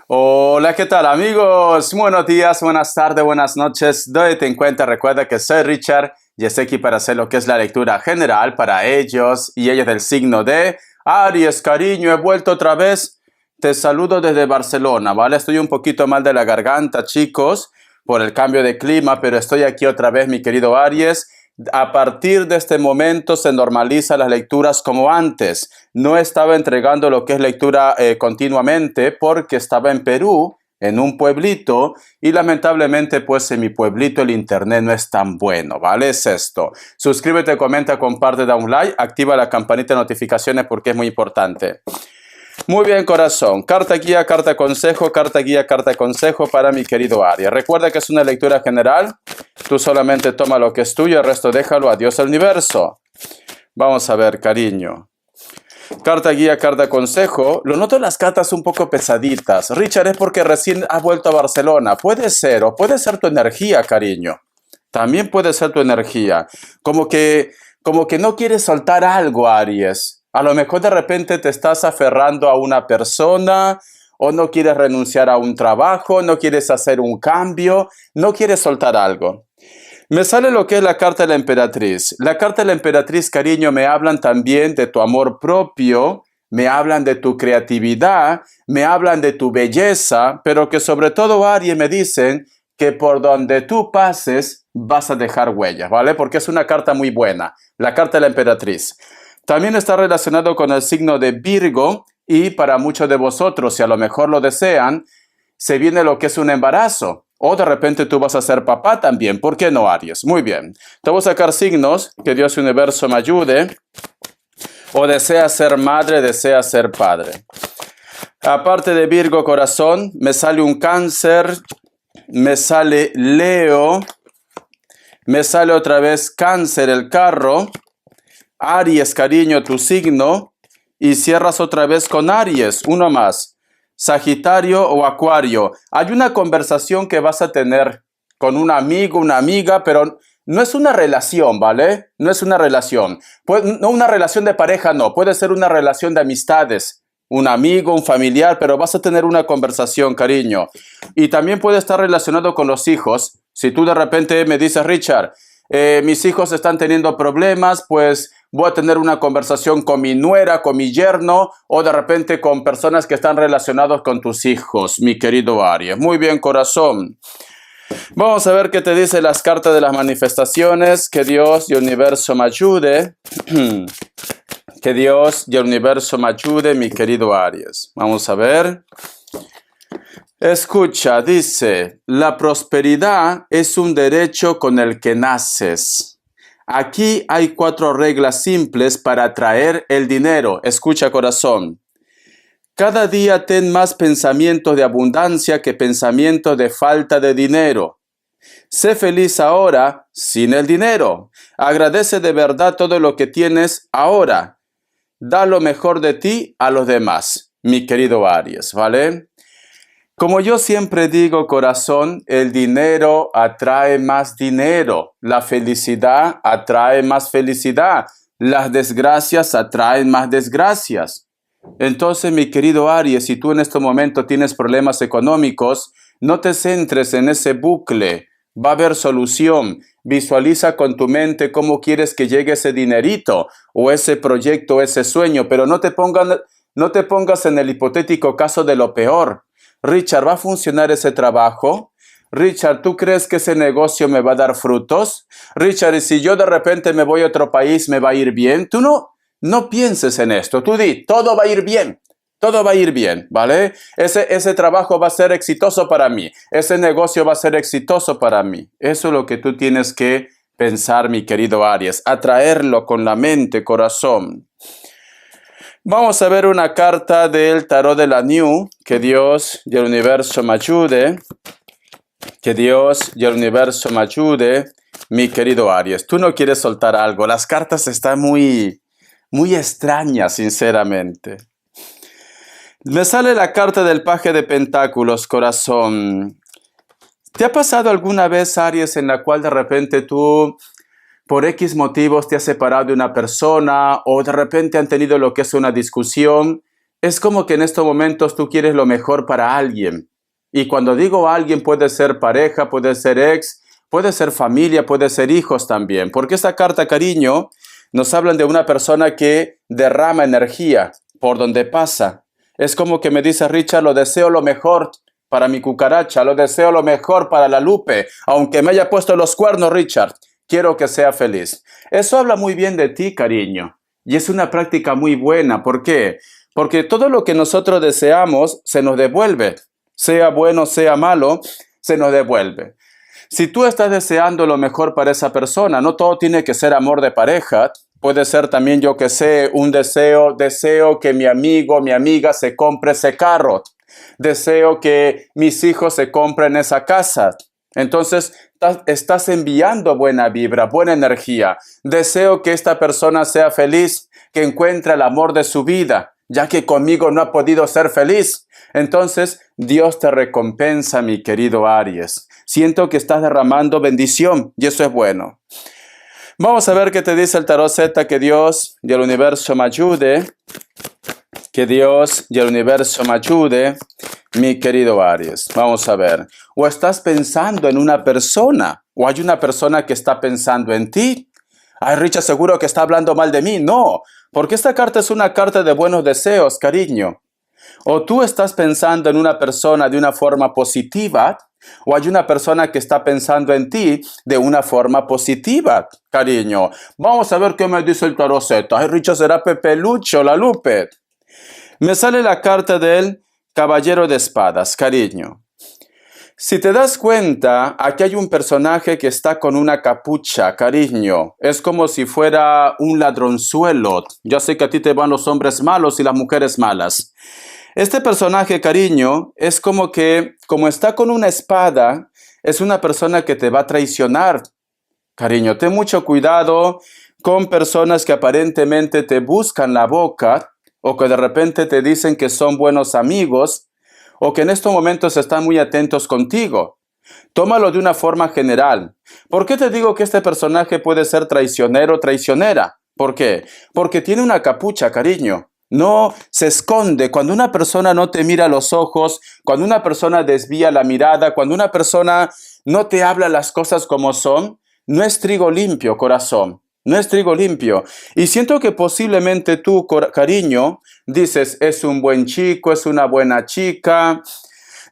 Hola, ¿qué tal amigos? Buenos días, buenas tardes, buenas noches. ¿Dónde te encuentras? Recuerda que soy Richard y estoy aquí para hacer lo que es la lectura general para ellos y ellas del signo de Aries. Cariño, he vuelto otra vez. Te saludo desde Barcelona, ¿vale? Estoy un poquito mal de la garganta, chicos, por el cambio de clima, pero estoy aquí otra vez, mi querido Aries. A partir de este momento se normalizan las lecturas como antes. No estaba entregando lo que es lectura continuamente porque estaba en Perú, en un pueblito, y lamentablemente pues en mi pueblito el internet no es tan bueno, ¿vale? Es esto. Suscríbete, comenta, comparte, da un like, activa la campanita de notificaciones porque es muy importante. Muy bien, corazón. Carta guía, carta consejo, carta guía, carta consejo para mi querido Aries. Recuerda que es una lectura general. Tú solamente toma lo que es tuyo, el resto déjalo a Dios al universo. Vamos a ver, cariño. Carta guía, carta consejo. Lo noto las cartas un poco pesaditas. Richard, es porque recién has vuelto a Barcelona. Puede ser, o puede ser tu energía, cariño. También puede ser tu energía. Como que no quieres soltar algo, Aries. A lo mejor de repente te estás aferrando a una persona o no quieres renunciar a un trabajo, no quieres hacer un cambio, no quieres soltar algo. Me sale lo que es la carta de la emperatriz. La carta de la emperatriz, cariño, me hablan también de tu amor propio, me hablan de tu creatividad, me hablan de tu belleza, pero que sobre todo, Aries, me dicen que por donde tú pases vas a dejar huellas, ¿vale? Porque es una carta muy buena, la carta de la emperatriz. También está relacionado con el signo de Virgo y para muchos de vosotros, si a lo mejor lo desean, se viene lo que es un embarazo. O de repente tú vas a ser papá también. ¿Por qué no, Aries? Muy bien. Te voy a sacar signos, que Dios universo me ayude. O desea ser madre, desea ser padre. Aparte de Virgo, corazón, me sale un Cáncer, me sale Leo, me sale otra vez Cáncer, el carro. Aries, cariño, tu signo, y cierras otra vez con Aries, uno más, Sagitario o Acuario. Hay una conversación que vas a tener con un amigo, una amiga, pero no es una relación, ¿vale? No es una relación. No una relación de pareja, no. Puede ser una relación de amistades, un amigo, un familiar, pero vas a tener una conversación, cariño. Y también puede estar relacionado con los hijos. Si tú de repente me dices, Richard, mis hijos están teniendo problemas, pues voy a tener una conversación con mi nuera, con mi yerno, o de repente con personas que están relacionados con tus hijos, mi querido Aries. Muy bien, corazón. Vamos a ver qué te dicen las cartas de las manifestaciones. Que Dios y el universo me ayude. Que Dios y el universo me ayude, mi querido Aries. Vamos a ver. Escucha, dice, la prosperidad es un derecho con el que naces. Aquí hay 4 reglas simples para atraer el dinero. Escucha, corazón. Cada día ten más pensamientos de abundancia que pensamientos de falta de dinero. Sé feliz ahora sin el dinero. Agradece de verdad todo lo que tienes ahora. Da lo mejor de ti a los demás, mi querido Aries, ¿vale? Como yo siempre digo, corazón, el dinero atrae más dinero, la felicidad atrae más felicidad, las desgracias atraen más desgracias. Entonces, mi querido Aries, si tú en este momento tienes problemas económicos, no te centres en ese bucle, va a haber solución. Visualiza con tu mente cómo quieres que llegue ese dinerito o ese proyecto, ese sueño, pero no te pongas en el hipotético caso de lo peor. Richard, ¿va a funcionar ese trabajo? Richard, ¿tú crees que ese negocio me va a dar frutos? Richard, ¿y si yo de repente me voy a otro país, me va a ir bien? Tú no pienses en esto. Tú di, todo va a ir bien. Todo va a ir bien, ¿vale? Ese trabajo va a ser exitoso para mí. Ese negocio va a ser exitoso para mí. Eso es lo que tú tienes que pensar, mi querido Aries. Atraerlo con la mente, corazón. Vamos a ver una carta del tarot de la New. Que Dios y el universo me ayude. Que Dios y el universo me ayude, mi querido Aries. Tú no quieres soltar algo. Las cartas están muy extrañas, sinceramente. Me sale la carta del paje de pentáculos, corazón. ¿Te ha pasado alguna vez, Aries, en la cual de repente tú por X motivos te has separado de una persona o de repente han tenido lo que es una discusión? Es como que en estos momentos tú quieres lo mejor para alguien. Y cuando digo alguien, puede ser pareja, puede ser ex, puede ser familia, puede ser hijos también. Porque esta carta, cariño, nos hablan de una persona que derrama energía por donde pasa. Es como que me dice Richard, lo deseo lo mejor para mi cucaracha, lo deseo lo mejor para la Lupe. Aunque me haya puesto los cuernos, Richard, quiero que sea feliz. Eso habla muy bien de ti, cariño. Y es una práctica muy buena. ¿Por qué? Porque todo lo que nosotros deseamos se nos devuelve. Sea bueno, sea malo, se nos devuelve. Si tú estás deseando lo mejor para esa persona, no todo tiene que ser amor de pareja. Puede ser también, yo que sé, un deseo que mi amigo, mi amiga se compre ese carro. Deseo que mis hijos se compren esa casa. Entonces, estás enviando buena vibra, buena energía. Deseo que esta persona sea feliz, que encuentre el amor de su vida, ya que conmigo no ha podido ser feliz. Entonces, Dios te recompensa, mi querido Aries. Siento que estás derramando bendición y eso es bueno. Vamos a ver qué te dice el tarot Z, que Dios y el universo me ayude. Que Dios y el universo me ayude, mi querido Aries. Vamos a ver. O estás pensando en una persona, o hay una persona que está pensando en ti. Ay, Richard, seguro que está hablando mal de mí. No, porque esta carta es una carta de buenos deseos, cariño. O tú estás pensando en una persona de una forma positiva, o hay una persona que está pensando en ti de una forma positiva, cariño. Vamos a ver qué me dice el tarot Z. Ay, Richard, será Pepe Lucho, la Lupe. Me sale la carta del Caballero de Espadas, cariño. Si te das cuenta, aquí hay un personaje que está con una capucha, cariño. Es como si fuera un ladronzuelo. Ya sé que a ti te van los hombres malos y las mujeres malas. Este personaje, cariño, es como que, como está con una espada, es una persona que te va a traicionar. Cariño, ten mucho cuidado con personas que aparentemente te buscan la boca, o que de repente te dicen que son buenos amigos, o que en estos momentos están muy atentos contigo. Tómalo de una forma general. ¿Por qué te digo que este personaje puede ser traicionero o traicionera? ¿Por qué? Porque tiene una capucha, cariño. No se esconde. Cuando una persona no te mira a los ojos, cuando una persona desvía la mirada, cuando una persona no te habla las cosas como son, no es trigo limpio, corazón. No es trigo limpio. Y siento que posiblemente tú, cariño, dices, es un buen chico, es una buena chica.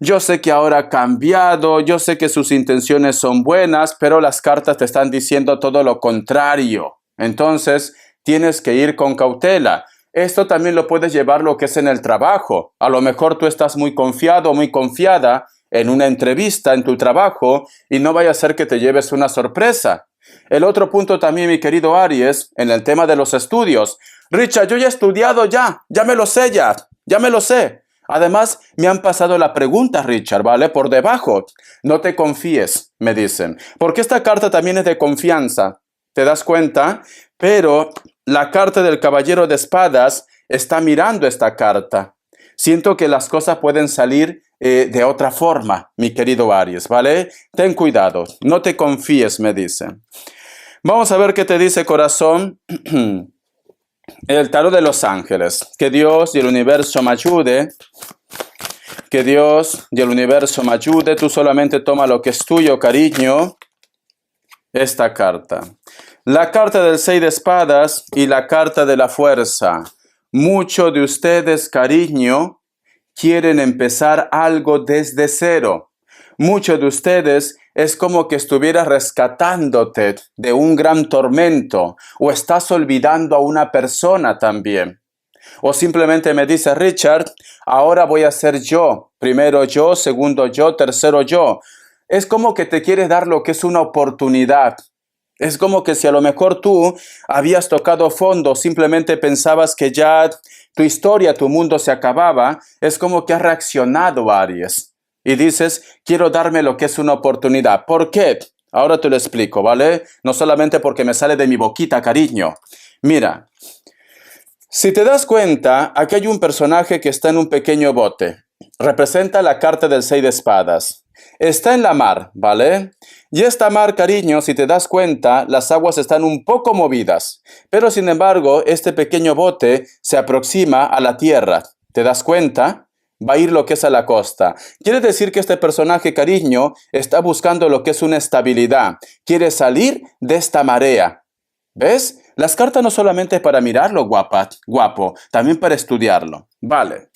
Yo sé que ahora ha cambiado, yo sé que sus intenciones son buenas, pero las cartas te están diciendo todo lo contrario. Entonces, tienes que ir con cautela. Esto también lo puedes llevar lo que es en el trabajo. A lo mejor tú estás muy confiado, muy confiada en una entrevista en tu trabajo y no vaya a ser que te lleves una sorpresa. El otro punto también, mi querido Aries, en el tema de los estudios. Richard, yo ya he estudiado ya me lo sé ya me lo sé. Además, me han pasado la pregunta, Richard, ¿vale? Por debajo. No te confíes, me dicen. Porque esta carta también es de confianza. ¿Te das cuenta? Pero la carta del Caballero de Espadas está mirando esta carta. Siento que las cosas pueden salir de otra forma, mi querido Aries, ¿vale? Ten cuidado, no te confíes, me dicen. Vamos a ver qué te dice, corazón, el tarot de los ángeles. Que Dios y el universo me ayude. Que Dios y el universo me ayude. Tú solamente toma lo que es tuyo, cariño. Esta carta. La carta del 6 de espadas y la carta de la fuerza. Muchos de ustedes, cariño, quieren empezar algo desde cero. Muchos de ustedes es como que estuvieras rescatándote de un gran tormento, o estás olvidando a una persona también. O simplemente me dice, Richard, ahora voy a ser yo. Primero yo, segundo yo, tercero yo. Es como que te quieres dar lo que es una oportunidad. Es como que si a lo mejor tú habías tocado fondo, simplemente pensabas que ya tu historia, tu mundo se acababa, es como que has reaccionado, Aries. Y dices, quiero darme lo que es una oportunidad. ¿Por qué? Ahora te lo explico, ¿vale? No solamente porque me sale de mi boquita, cariño. Mira, si te das cuenta, aquí hay un personaje que está en un pequeño bote. Representa la carta del 6 de espadas. Está en la mar, ¿vale? Y esta mar, cariño, si te das cuenta, las aguas están un poco movidas. Pero sin embargo, este pequeño bote se aproxima a la tierra. ¿Te das cuenta? Va a ir lo que es a la costa. Quiere decir que este personaje, cariño, está buscando lo que es una estabilidad. Quiere salir de esta marea. ¿Ves? Las cartas no solamente para mirarlo, guapo, también para estudiarlo. Vale.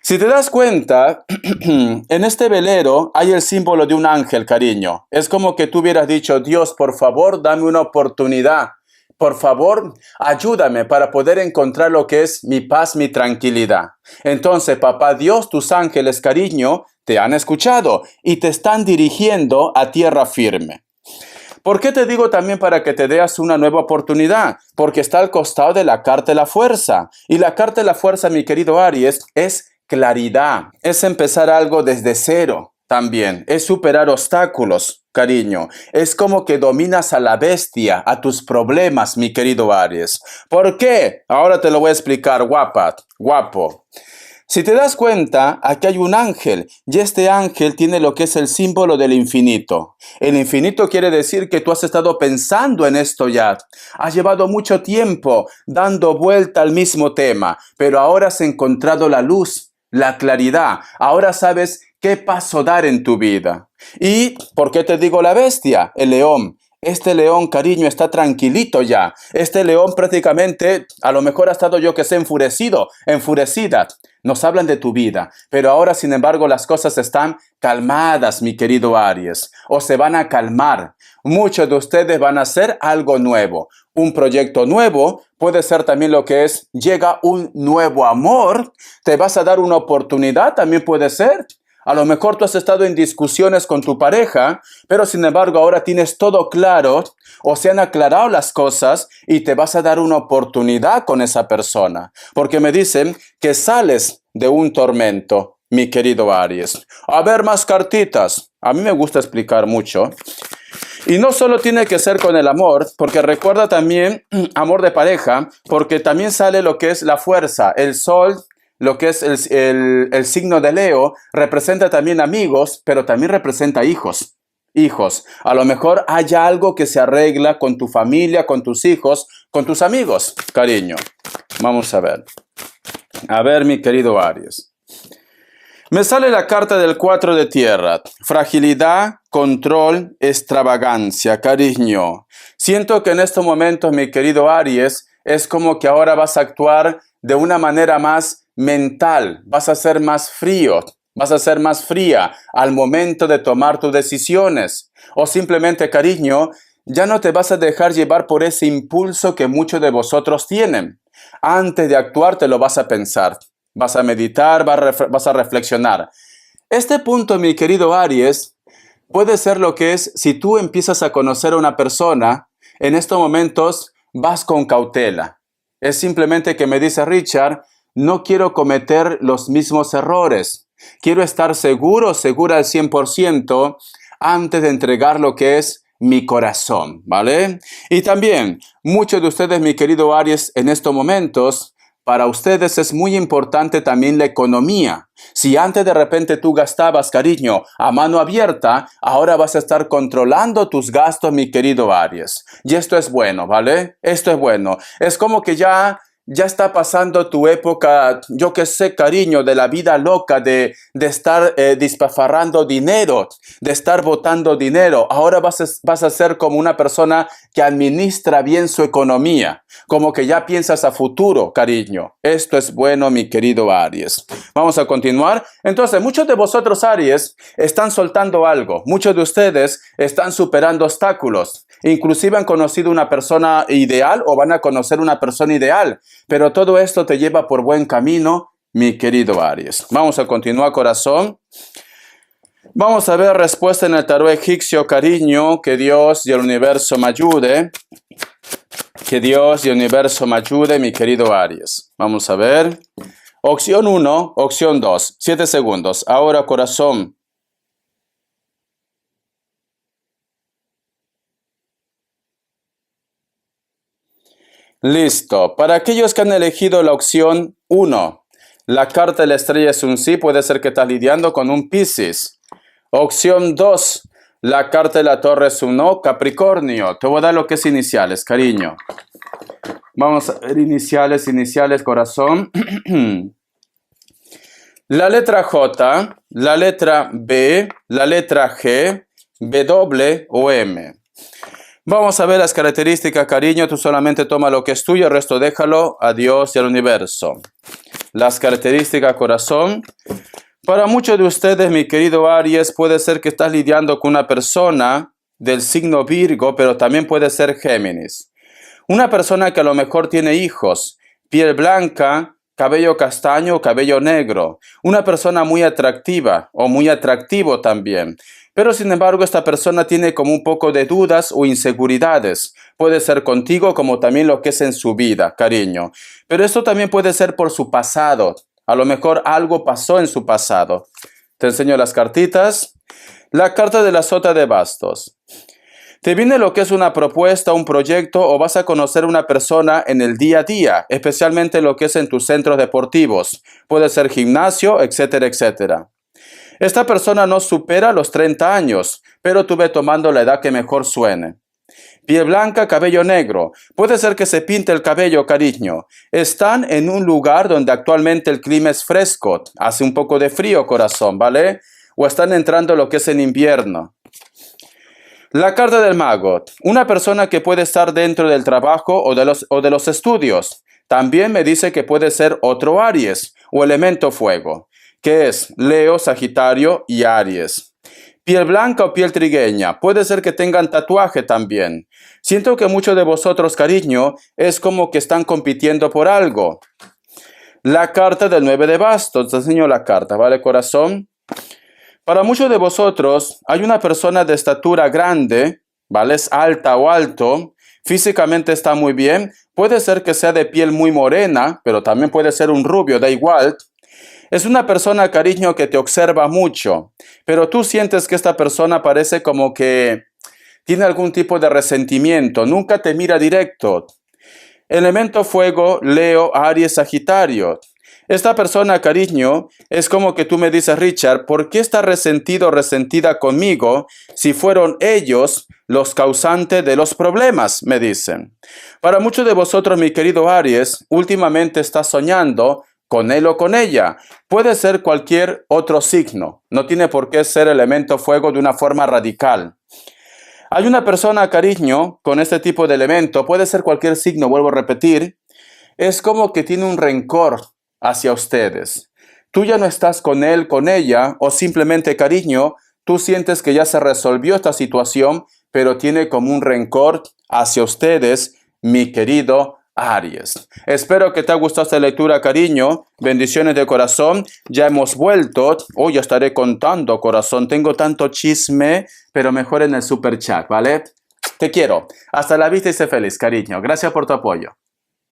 Si te das cuenta, en este velero hay el símbolo de un ángel, cariño. Es como que tú hubieras dicho, Dios, por favor, dame una oportunidad. Por favor, ayúdame para poder encontrar lo que es mi paz, mi tranquilidad. Entonces, papá Dios, tus ángeles, cariño, te han escuchado y te están dirigiendo a tierra firme. ¿Por qué te digo también para que te des una nueva oportunidad? Porque está al costado de la carta de la fuerza. Y la carta de la fuerza, mi querido Aries, es claridad. Es empezar algo desde cero también. Es superar obstáculos, cariño. Es como que dominas a la bestia, a tus problemas, mi querido Aries. ¿Por qué? Ahora te lo voy a explicar, guapo. Si te das cuenta, aquí hay un ángel y este ángel tiene lo que es el símbolo del infinito. El infinito quiere decir que tú has estado pensando en esto ya. Has llevado mucho tiempo dando vuelta al mismo tema, pero ahora has encontrado la luz, la claridad. Ahora sabes qué paso dar en tu vida. ¿Y por qué te digo la bestia? El león. Este león, cariño, está tranquilito ya. Este león prácticamente, a lo mejor ha estado enfurecida. Nos hablan de tu vida, pero ahora, sin embargo, las cosas están calmadas, mi querido Aries, o se van a calmar. Muchos de ustedes van a hacer algo nuevo. Un proyecto nuevo puede ser también lo que es, llega un nuevo amor, te vas a dar una oportunidad, también puede ser. A lo mejor tú has estado en discusiones con tu pareja, pero sin embargo ahora tienes todo claro o se han aclarado las cosas y te vas a dar una oportunidad con esa persona. Porque me dicen que sales de un tormento, mi querido Aries. A ver, más cartitas. A mí me gusta explicar mucho. Y no solo tiene que ser con el amor, porque recuerda también amor de pareja, porque también sale lo que es la fuerza, el sol. Lo que es el signo de Leo representa también amigos, pero también representa hijos. Hijos. A lo mejor haya algo que se arregla con tu familia, con tus hijos, con tus amigos, cariño. Vamos a ver. A ver, mi querido Aries. Me sale la carta del 4 de tierra. Fragilidad, control, extravagancia, cariño. Siento que en estos momentos, mi querido Aries, es como que ahora vas a actuar de una manera más mental, vas a ser más frío, vas a ser más fría al momento de tomar tus decisiones. O simplemente, cariño, ya no te vas a dejar llevar por ese impulso que muchos de vosotros tienen. Antes de actuar te lo vas a pensar, vas a meditar, vas a reflexionar. Este punto, mi querido Aries, puede ser lo que es si tú empiezas a conocer a una persona, en estos momentos vas con cautela. Es simplemente que me dice Richard, no quiero cometer los mismos errores. Quiero estar segura al 100% antes de entregar lo que es mi corazón, ¿vale? Y también, muchos de ustedes, mi querido Aries, en estos momentos, para ustedes es muy importante también la economía. Si antes de repente tú gastabas, cariño, a mano abierta, ahora vas a estar controlando tus gastos, mi querido Aries. Y esto es bueno, ¿vale? Esto es bueno. Es como que ya está pasando tu época, yo que sé, cariño, de la vida loca, de estar despilfarrando dinero, de estar botando dinero. Ahora vas a ser como una persona que administra bien su economía, como que ya piensas a futuro, cariño. Esto es bueno, mi querido Aries. Vamos a continuar. Entonces, muchos de vosotros, Aries, están soltando algo. Muchos de ustedes están superando obstáculos. Inclusive han conocido una persona ideal o van a conocer una persona ideal. Pero todo esto te lleva por buen camino, mi querido Aries. Vamos a continuar, corazón. Vamos a ver respuesta en el tarot egipcio, cariño. Que Dios y el universo me ayude. Que Dios y el universo me ayude, mi querido Aries. Vamos a ver. Opción 1, opción 2. 7 segundos. Ahora, corazón. Listo. Para aquellos que han elegido la opción 1, la carta de la estrella es un sí, puede ser que estás lidiando con un Piscis. Opción 2, la carta de la torre es un no, Capricornio. Te voy a dar lo que es iniciales, cariño. Vamos a ver iniciales, corazón. La letra J, la letra B, la letra G, W o M. Vamos a ver las características, cariño. Tú solamente toma lo que es tuyo, el resto déjalo a Dios y al universo. Las características, corazón. Para muchos de ustedes, mi querido Aries, puede ser que estás lidiando con una persona del signo Virgo, pero también puede ser Géminis. Una persona que a lo mejor tiene hijos, piel blanca, cabello castaño o cabello negro. Una persona muy atractiva o muy atractivo también. Pero sin embargo, esta persona tiene como un poco de dudas o inseguridades. Puede ser contigo como también lo que es en su vida, cariño. Pero esto también puede ser por su pasado. A lo mejor algo pasó en su pasado. Te enseño las cartitas. La carta de la sota de bastos. Te viene lo que es una propuesta, un proyecto o vas a conocer a una persona en el día a día, especialmente lo que es en tus centros deportivos. Puede ser gimnasio, etcétera, etcétera. Esta persona no supera los 30 años, pero tú ve tomando la edad que mejor suene. Piel blanca, cabello negro. Puede ser que se pinte el cabello, cariño. Están en un lugar donde actualmente el clima es fresco. Hace un poco de frío, corazón, ¿vale? O están entrando lo que es en invierno. La carta del mago. Una persona que puede estar dentro del trabajo o de los estudios. También me dice que puede ser otro Aries o elemento fuego, que es Leo, Sagitario y Aries. Piel blanca o piel trigueña. Puede ser que tengan tatuaje también. Siento que muchos de vosotros, cariño, es como que están compitiendo por algo. La carta del 9 de bastos. Te enseño la carta, ¿vale, corazón? Para muchos de vosotros hay una persona de estatura grande, ¿vale? Es alta o alto, físicamente está muy bien, puede ser que sea de piel muy morena, pero también puede ser un rubio, da igual. Es una persona, cariño, que te observa mucho, pero tú sientes que esta persona parece como que tiene algún tipo de resentimiento, nunca te mira directo. Elemento fuego, Leo, Aries, Sagitario. Esta persona, cariño, es como que tú me dices, Richard, ¿por qué está resentido o resentida conmigo si fueron ellos los causantes de los problemas? Me dicen. Para muchos de vosotros, mi querido Aries, últimamente estás soñando con él o con ella. Puede ser cualquier otro signo. No tiene por qué ser elemento fuego de una forma radical. Hay una persona, cariño, con este tipo de elemento. Puede ser cualquier signo, vuelvo a repetir. Es como que tiene un rencor hacia ustedes. Tú ya no estás con él, con ella, o simplemente, cariño, tú sientes que ya se resolvió esta situación, pero tiene como un rencor hacia ustedes, mi querido Aries. Espero que te haya gustado esta lectura, cariño. Bendiciones de corazón. Ya hemos vuelto. Hoy estaré contando, corazón. Tengo tanto chisme, pero mejor en el super chat, ¿vale? Te quiero. Hasta la vista y sé feliz, cariño. Gracias por tu apoyo.